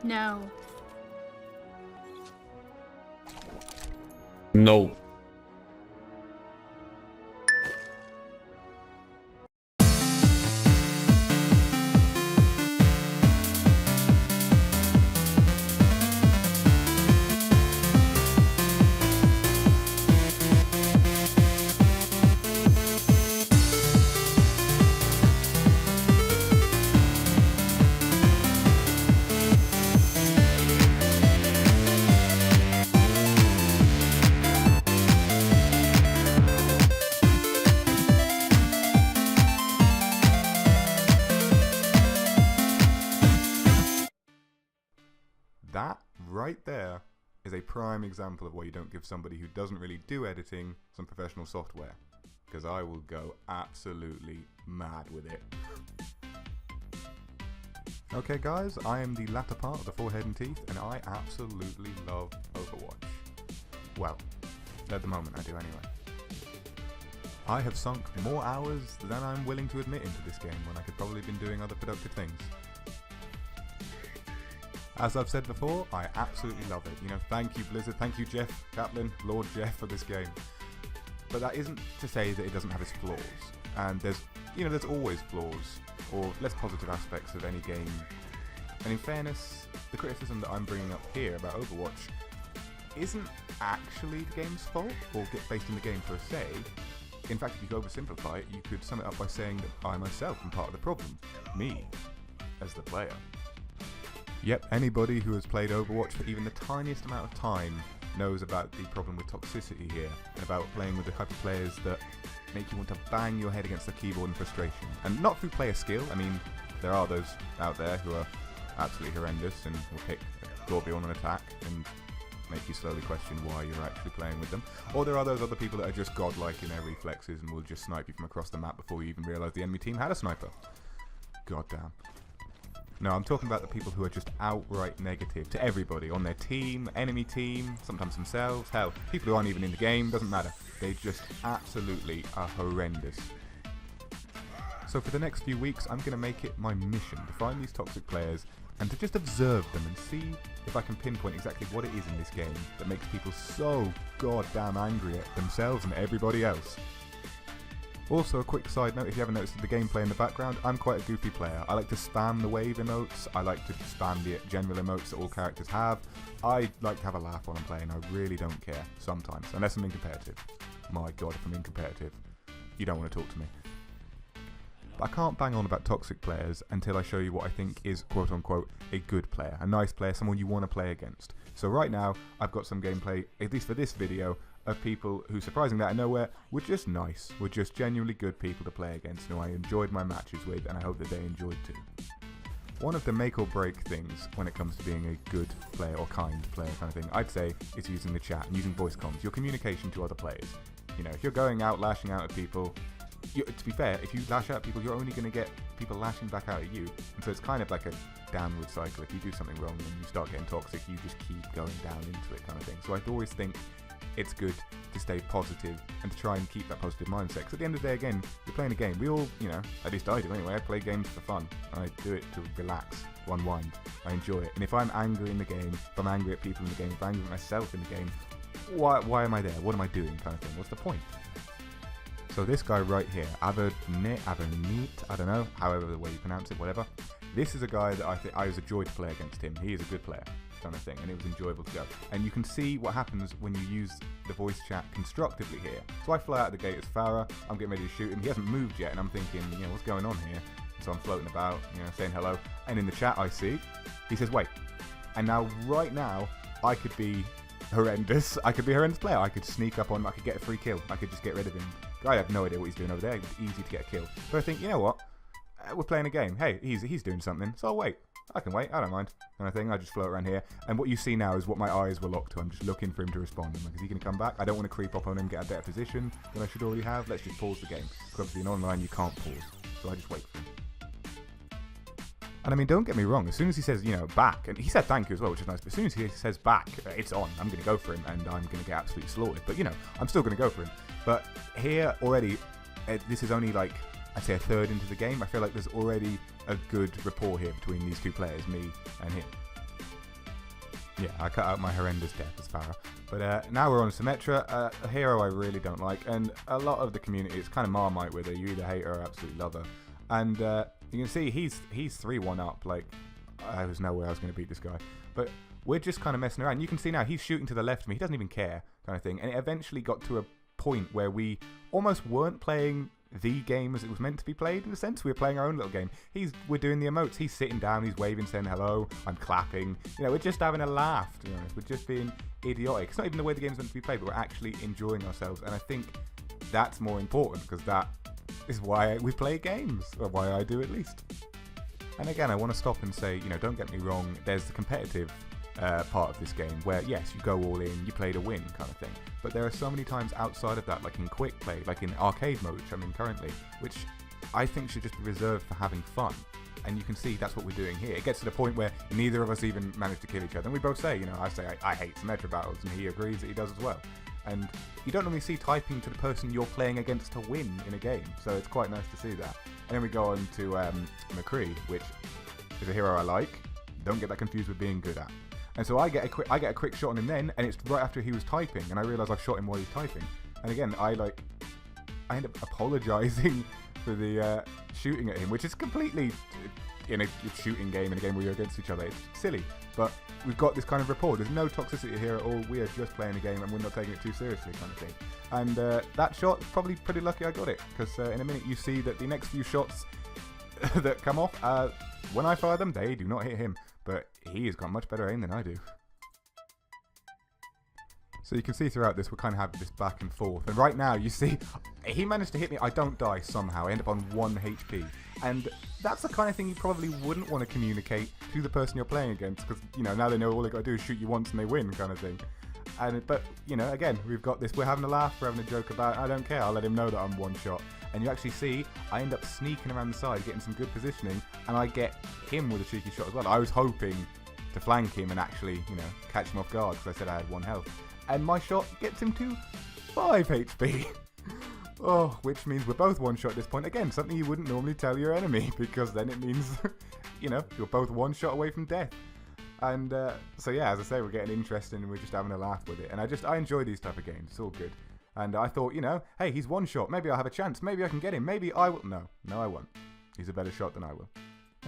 No. No. That right there is a prime example of why you don't give somebody who doesn't really do editing some professional software, because I will go absolutely mad with it. Okay guys, I am the latter part of the Forehead and Teeth, and I absolutely love Overwatch. Well, at the moment I do anyway. I have sunk more hours than I'm willing to admit into this game when I could probably have been doing other productive things. As I've said before, I absolutely love it. You know, thank you Blizzard, thank you Jeff Kaplan, Lord Jeff, for this game. But that isn't to say that it doesn't have its flaws. And there's always flaws, or less positive aspects of any game. And in fairness, the criticism that I'm bringing up here about Overwatch isn't actually the game's fault, or based in the game per se. In fact, if you oversimplify it, you could sum it up by saying that I myself am part of the problem. Me, as the player. Yep, anybody who has played Overwatch for even the tiniest amount of time knows about the problem with toxicity here, and about playing with the type of players that make you want to bang your head against the keyboard in frustration. And not through player skill. I mean, there are those out there who are absolutely horrendous and will pick Scorpion on attack and make you slowly question why you're actually playing with them. Or there are those other people that are just godlike in their reflexes and will just snipe you from across the map before you even realise the enemy team had a sniper. Goddamn. No, I'm talking about the people who are just outright negative to everybody on their team, enemy team, sometimes themselves. Hell, people who aren't even in the game, doesn't matter. They just absolutely are horrendous. So for the next few weeks, I'm going to make it my mission to find these toxic players and to just observe them and see if I can pinpoint exactly what it is in this game that makes people so goddamn angry at themselves and everybody else. Also, a quick side note, if you haven't noticed the gameplay in the background, I'm quite a goofy player. I like to spam the wave emotes, I like to spam the general emotes that all characters have. I like to have a laugh while I'm playing, I really don't care, sometimes, unless I'm in competitive. My god, if I'm in competitive, you don't want to talk to me. But I can't bang on about toxic players until I show you what I think is quote-unquote a good player, a nice player, someone you want to play against. So right now, I've got some gameplay, at least for this video, of people who, surprisingly out of nowhere, were just nice, were just genuinely good people to play against, who I enjoyed my matches with, and I hope that they enjoyed too. One of the make or break things when it comes to being a good player or kind player kind of thing, I'd say, is using the chat and using voice comms, your communication to other players. You know, if you're going out lashing out at people, to be fair, if you lash out at people, you're only going to get people lashing back out at you, and so it's kind of like a downward cycle. If you do something wrong and you start getting toxic, you just keep going down into it kind of thing. So I always think it's good to stay positive and to try and keep that positive mindset. Because at the end of the day, again, you're playing a game. We all, you know, at least I do anyway, I play games for fun. I do it to relax, unwind. I enjoy it. And if I'm angry in the game, if I'm angry at people in the game, if I'm angry at myself in the game, why am I there? What am I doing kind of thing? What's the point? So this guy right here, Avernit, I don't know, however the way you pronounce it, whatever. This is a guy that I think I was a joy to play against him. He is a good player, kind of thing, and it was enjoyable to go. And you can see what happens when you use the voice chat constructively here. So I fly out the gate as Farah, I'm getting ready to shoot him. He hasn't moved yet, and I'm thinking, you know, what's going on here? And so I'm floating about, you know, saying hello. And in the chat I see, he says, wait. And now, right now, I could be horrendous. I could be a horrendous player. I could sneak up on him. I could get a free kill. I could just get rid of him. I have no idea what he's doing over there. It's easy to get a kill. But I think, you know what? We're playing a game. Hey, he's doing something. So I'll wait. I can wait. I don't mind. Kind of thing. I just float around here. And what you see now is what my eyes were locked to. I'm just looking for him to respond. I'm like, is he going to come back? I don't want to creep up on him, get a better position than I should already have. Let's just pause the game. Because obviously in online you can't pause. So I just wait for him. And I mean, don't get me wrong, as soon as he says, you know, back, and he said thank you as well, which is nice, but as soon as he says back, it's on. I'm going to go for him, and I'm going to get absolutely slaughtered. But, you know, I'm still going to go for him. But here, already, this is only, like, I'd say a third into the game. I feel like there's already a good rapport here between these two players, me and him. Yeah, I cut out my horrendous death as Farah. But now we're on Symmetra, a hero I really don't like, and a lot of the community is kind of Marmite with her. You either hate her or absolutely love her. And you can see he's 3-1 up. Like, there's no way I was going to beat this guy. But we're just kind of messing around. You can see now he's shooting to the left of me. He doesn't even care, kind of thing. And it eventually got to a point where we almost weren't playing the game as it was meant to be played. In a sense, we were playing our own little game. We're doing the emotes. He's sitting down, he's waving, saying hello. I'm clapping. You know, we're just having a laugh, to be honest. We're just being idiotic. It's not even the way the game's meant to be played, but we're actually enjoying ourselves. And I think that's more important, because that is why we play games, or why I do at least. And again, I want to stop and say, you know, don't get me wrong, there's the competitive part of this game where, yes, you go all in, you play to win kind of thing. But there are so many times outside of that, like in quick play, like in arcade mode, which I'm in currently, which I think should just be reserved for having fun. And you can see that's what we're doing here. It gets to the point where neither of us even manage to kill each other. And we both say, you know, I say I hate Symmetra battles, and he agrees that he does as well. And you don't normally see typing to the person you're playing against to win in a game, so it's quite nice to see that. And then we go on to McCree, which is a hero I like. Don't get that confused with being good at. And so I get a quick shot on him then, and it's right after he was typing, and I realise I've shot him while he's typing. And again, I end up apologising for the shooting at him, which is completely, in a shooting game, in a game where you're against each other, it's silly. But we've got this kind of rapport. There's no toxicity here at all. We are just playing a game, and we're not taking it too seriously, kind of thing. And that shot, probably pretty lucky I got it, because in a minute you see that the next few shots that come off, when I fire them, they do not hit him. But he has got much better aim than I do. So you can see throughout this, we're kind of having this back and forth. And right now, you see, he managed to hit me. I don't die somehow. I end up on 1 HP. And that's the kind of thing you probably wouldn't want to communicate to the person you're playing against. Because, you know, now they know all they got to do is shoot you once and they win, kind of thing. But, you know, again, we've got this. We're having a laugh. We're having a joke about it. I don't care. I'll let him know that I'm one shot. And you actually see, I end up sneaking around the side, getting some good positioning, and I get him with a cheeky shot as well. I was hoping to flank him and actually, you know, catch him off guard, because I said I had 1 health. And my shot gets him to 5 HP. Oh, which means we're both 1 shot at this point. Again, something you wouldn't normally tell your enemy, because then it means, you know, you're both 1 shot away from death. And so yeah, as I say, we're getting interesting and we're just having a laugh with it. And I enjoy these type of games. It's all good. And I thought, you know, hey, he's 1 shot. Maybe I'll have a chance. Maybe I can get him. Maybe I will. No, I won't. He's a better shot than I will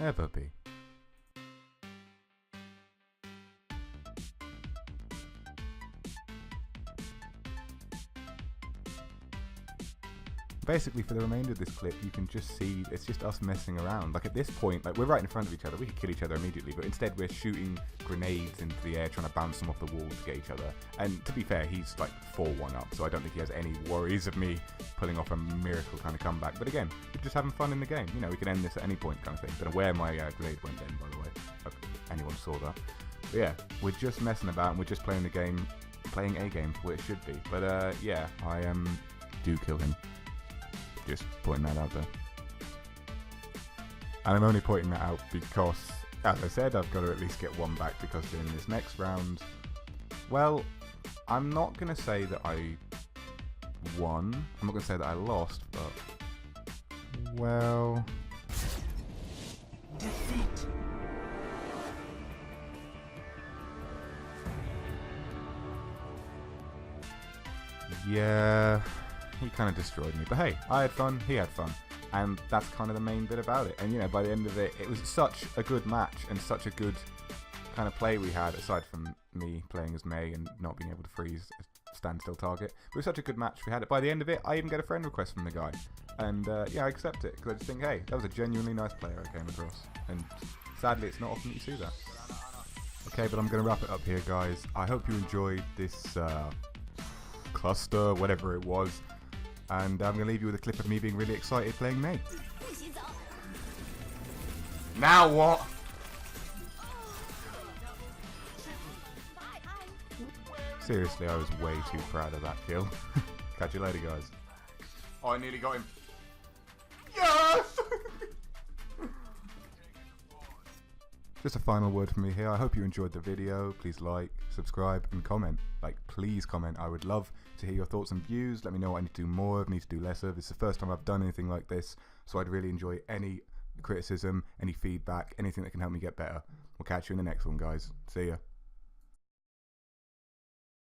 ever be. Basically, for the remainder of this clip, you can just see it's just us messing around. Like, at this point, like, we're right in front of each other. We could kill each other immediately, but instead we're shooting grenades into the air, trying to bounce them off the wall to get each other. And to be fair, he's like 4-1 up, so I don't think he has any worries of me pulling off a miracle kind of comeback. But again, we're just having fun in the game. You know, we can end this at any point kind of thing. Don't know where my grenade went then, by the way, if anyone saw that. But yeah, we're just messing about and we're just playing the game, playing a game for what it should be. But yeah, I do kill him. Just pointing that out there. And I'm only pointing that out because, as I said, I've got to at least get 1 back, because in this next round, well, I'm not going to say that I won. I'm not going to say that I lost, but, well... Defeat. Yeah... He kind of destroyed me. But hey, I had fun, he had fun. And that's kind of the main bit about it. And, you know, by the end of it, it was such a good match and such a good kind of play we had, aside from me playing as Mei and not being able to freeze a standstill target. It was such a good match we had. By the end of it, I even get a friend request from the guy. And, yeah, I accept it, because I just think, hey, that was a genuinely nice player I came across. And sadly, it's not often that you see that. Okay, but I'm going to wrap it up here, guys. I hope you enjoyed this cluster, whatever it was. And I'm going to leave you with a clip of me being really excited playing Mei. Now what? Seriously, I was way too proud of that kill. Catch you later, guys. Oh, I nearly got him. Yes! Just a final word from me here. I hope you enjoyed the video. Please like, subscribe, and comment. Like, please comment. I would love to hear your thoughts and views. Let me know what I need to do more of, need to do less of. It's the first time I've done anything like this, so I'd really enjoy any criticism, any feedback, anything that can help me get better. We'll catch you in the next one, guys. See ya.